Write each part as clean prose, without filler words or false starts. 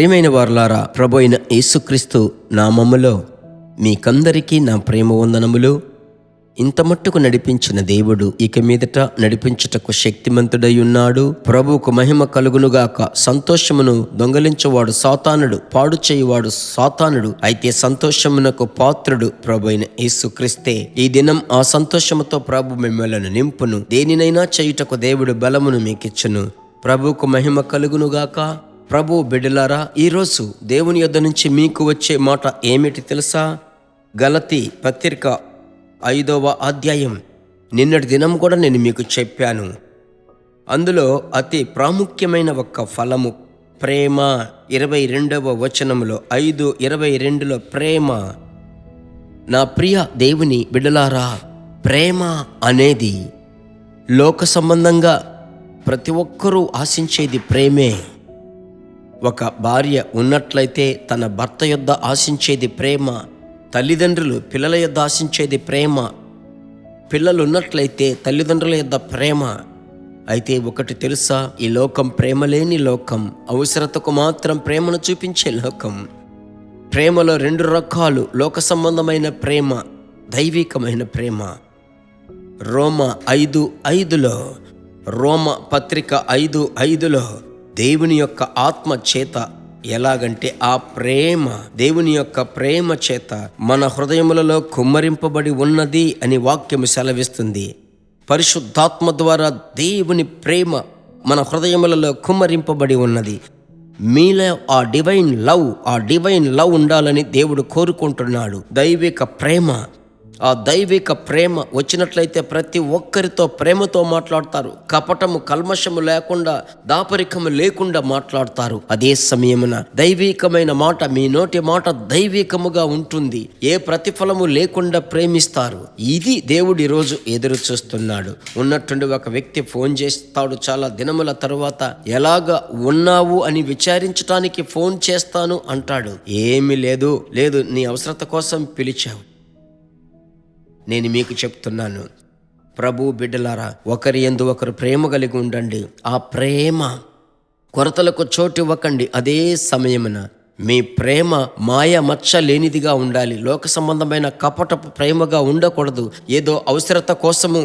ప్రియమైన వారలారా, ప్రభు అయిన యేసుక్రీస్తు నామములో మీకందరికీ నా ప్రేమ వందనములు. ఇంత మట్టుకు నడిపించిన దేవుడు ఇక మీదట నడిపించుటకు శక్తిమంతుడై ఉన్నాడు. ప్రభువుకు మహిమ కలుగునుగాక. సంతోషమును దొంగలించువాడు సాతానుడు, పాడు చేయువాడు సాతానుడు, అయితే సంతోషమునకు పాత్రుడు ప్రభు అయిన యేసుక్రీస్తే. ఈ దినం ఆ సంతోషముతో ప్రభు మిమ్మల్ని నింపును. దేనినైనా చేయుటకు దేవుడు బలమును మీకిచ్చును. ప్రభువుకు మహిమ కలుగునుగాక. ప్రభు బిడ్డలారా, ఈరోజు దేవుని యొద్ద నుంచి మీకు వచ్చే మాట ఏమిటి తెలుసా? గలతీ పత్రిక 5వ అధ్యాయం. నిన్నటి దినం కూడా నేను మీకు చెప్పాను. అందులో అతి ప్రాముఖ్యమైన ఒక ఫలము ప్రేమ. 22వ వచనములో 5:22లో ప్రేమ. నా ప్రియ దేవుని బిడ్డలారా, ప్రేమ అనేది లోక సంబంధంగా ప్రతి ఒక్కరూ ఆశించేది ప్రేమే. ఒక భార్య ఉన్నట్లయితే తన భర్త యొద్ద ఆశించేది ప్రేమ. తల్లిదండ్రులు పిల్లల యొద్ద ఆశించేది ప్రేమ. పిల్లలు ఉన్నట్లయితే తల్లిదండ్రుల యొద్ద ప్రేమ. అయితే ఒకటి తెలుసా? ఈ లోకం ప్రేమ లేని లోకం, అవసరతకు మాత్రం ప్రేమను చూపించే లోకం. ప్రేమలో 2 రకాలు: లోక సంబంధమైన ప్రేమ, దైవికమైన ప్రేమ. రోమా 5:5లో, రోమ పత్రిక 5:5లో దేవుని యొక్క ఆత్మ చేత, ఎలాగంటే ఆ ప్రేమ దేవుని యొక్క ప్రేమ చేత మన హృదయములలో కుమ్మరింపబడి ఉన్నది అని వాక్యము సెలవిస్తుంది. పరిశుద్ధాత్మ ద్వారా దేవుని ప్రేమ మన హృదయములలో కుమ్మరింపబడి ఉన్నది. మీలో ఆ డివైన్ లవ్ ఉండాలని దేవుడు కోరుకుంటున్నాడు. దైవిక ప్రేమ. ఆ దైవిక ప్రేమ వచ్చినట్లయితే ప్రతి ఒక్కరితో ప్రేమతో మాట్లాడతారు. కపటము, కల్మషము లేకుండా, దాపరికము లేకుండా మాట్లాడతారు. అదే సమయమున దైవికమైన మాట, మీ నోటి మాట దైవికముగా ఉంటుంది. ఏ ప్రతిఫలము లేకుండా ప్రేమిస్తారు. ఇది దేవుడు ఈరోజు ఎదురు చూస్తున్నాడు. ఉన్నట్టుండి ఒక వ్యక్తి ఫోన్ చేస్తాడు చాలా దినముల తరువాత, ఎలాగా ఉన్నావు అని విచారించడానికి ఫోన్ చేస్తాను అంటాడు. ఏమీ లేదు, నీ అవసరత కోసం పిలిచావు. నేను మీకు చెప్తున్నాను, ప్రభు బిడ్డలారా, ఒకరి యందు ఒకరు ప్రేమ కలిగి ఉండండి. ఆ ప్రేమ కొరతలకు చోటు ఇవ్వకండి. అదే సమయమున మీ ప్రేమ మాయ మచ్చ లేనిదిగా ఉండాలి. లోక సంబంధమైన కపటపు ప్రేమగా ఉండకూడదు. ఏదో అవసరత కోసము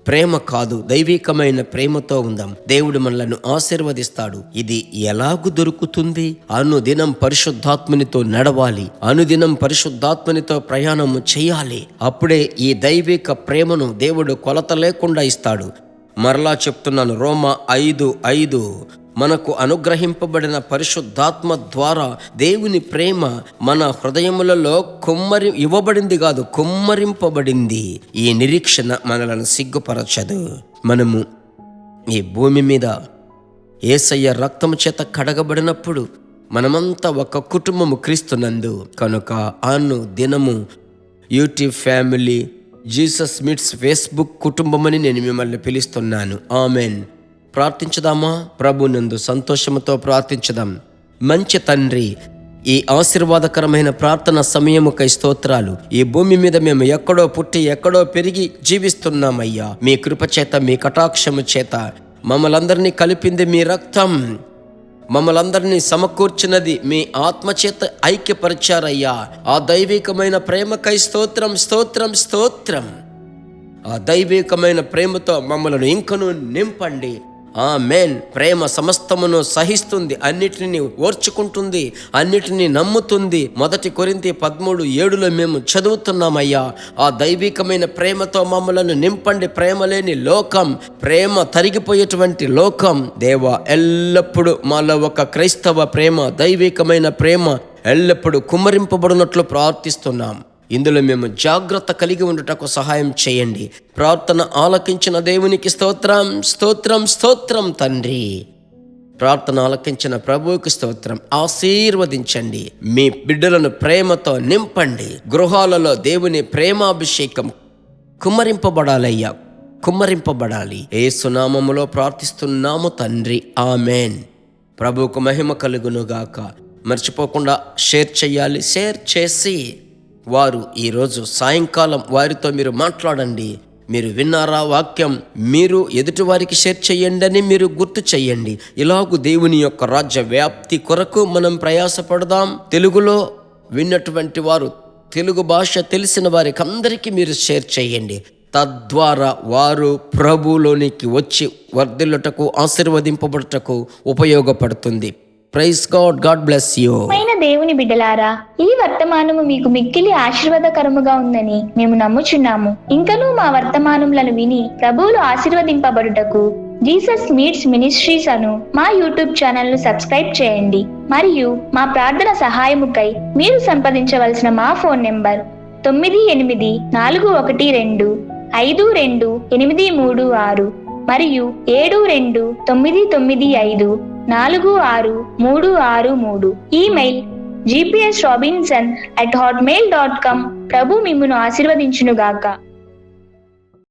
ప్రేమ కాదు, దైవికమైన ప్రేమతో ఉందాం. దేవుడు మనలను ఆశీర్వదిస్తాడు. ఇది ఎలాగు దొరుకుతుంది? అనుదినం పరిశుద్ధాత్మనితో నడవాలి, అనుదినం పరిశుద్ధాత్మనితో ప్రయాణము చేయాలి. అప్పుడే ఈ దైవిక ప్రేమను దేవుడు కొలత లేకుండా ఇస్తాడు. మరలా చెప్తున్నాను, రోమా 5:5 మనకు అనుగ్రహింపబడిన పరిశుద్ధాత్మ ద్వారా దేవుని ప్రేమ మన హృదయములలో ఇవ్వబడింది కాదు, కుమ్మరింపబడింది. ఈ నిరీక్షణ మనలను సిగ్గుపరచదు. మనము ఈ భూమి మీద యేసయ్య రక్తము చేత కడగబడినప్పుడు మనమంతా ఒక కుటుంబము క్రీస్తునందు. కనుక దినము YouTube family, Jesus meets Facebook కుటుంబమని నేను మిమ్మల్ని పిలుస్తున్నాను. ఆమెన్. ప్రార్థించుదామా? ప్రభునందు సంతోషముతో ప్రార్థించుదాం. మంచి తండ్రి, ఈ ఆశీర్వాదకరమైన ప్రార్థన సమయముకై స్తోత్రాలు. ఈ భూమి మీద మేము ఎక్కడో పుట్టి ఎక్కడో పెరిగి జీవిస్తున్నామయ్యా. మీ కృప చేత, మీ కటాక్షము చేత మమ్మలందరినీ కలిపింది మీ రక్తం. మమ్మలందరినీ సమకూర్చినది మీ ఆత్మచేత ఐక్యపరిచారయ్యా. ఆ దైవికమైన ప్రేమకై స్తోత్రం, స్తోత్రం, స్తోత్రం. ఆ దైవికమైన ప్రేమతో మమ్మల్ని ఇంకను నింపండి. ఆమేన్. ప్రేమ సమస్తమును సహిస్తుంది, అన్నిటిని ఓర్చుకుంటుంది, అన్నిటినీ నమ్ముతుంది. 1 కొరింథీ 13:7లో మేము చదువుతున్నామయ్యా. ఆ దైవికమైన ప్రేమతో మమ్మలను నింపండి. ప్రేమ లేని లోకం, ప్రేమ తరిగిపోయేటువంటి లోకం. దేవా, ఎల్లప్పుడూ మాలో ఒక క్రైస్తవ ప్రేమ, దైవికమైన ప్రేమ ఎల్లప్పుడూ కుమ్మరింపబడినట్లు ప్రార్థిస్తున్నాం. ఇందులో మేము జాగ్రత్త కలిగి ఉండుటకు సహాయం చేయండి. ప్రార్థన ఆలకించిన దేవునికి స్తోత్రం, స్తోత్రం, స్తోత్రం తండ్రి. ప్రార్థన ఆలకించిన ప్రభువుకి స్తోత్రం. ఆశీర్వదించండి. మీ బిడ్డలను ప్రేమతో నింపండి. గృహాలలో దేవుని ప్రేమాభిషేకం కుమ్మరింపబడాలయ్యా, కుమ్మరింపబడాలి. యేసు నామములో ప్రార్థిస్తున్నాము తండ్రి. ఆమెన్. ప్రభువుకు మహిమ కలుగునుగాక. మర్చిపోకుండా షేర్ చేయాలి. షేర్ చేసి వారు ఈరోజు సాయంకాలం వారితో మీరు మాట్లాడండి. మీరు విన్నారా వాక్యం, మీరు ఎదుటివారికి షేర్ చేయండి అని మీరు గుర్తు చేయండి. ఇలాగూ దేవుని యొక్క రాజ్య వ్యాప్తి కొరకు మనం ప్రయాసపడదాం. తెలుగులో విన్నటువంటి వారు, తెలుగు భాష తెలిసిన వారికి అందరికీ మీరు షేర్ చేయండి. తద్వారా వారు ప్రభువులోనికి వచ్చి వర్ధిల్లుటకు, ఆశీర్వదింపబడుటకు ఉపయోగపడుతుంది. Praise God. God bless you. దేవుని బిడ్డలారా, ఈ వర్తమానము మీకు మిక్కిలి ఆశీర్వాదకరముగా ఉందని మేము నమ్ముచున్నాము. ఇంకనూ మా వర్తమానములను విని ప్రభువులు ఆశీర్వదింపబడుటకు జీసస్ మీట్స్ మినిస్ట్రీస్ అను మా యూట్యూబ్ ఛానల్ ను సబ్స్క్రైబ్ చేయండి. మరియు మా ప్రార్థన సహాయముకై మీరు సంప్రదించవలసిన మా ఫోన్ నెంబర్ 9841522836 మరియు 72954636. Email gpsrobinson@hotmail.com. ప్రభు మిమ్మును ఆశీర్వదించునుగాక.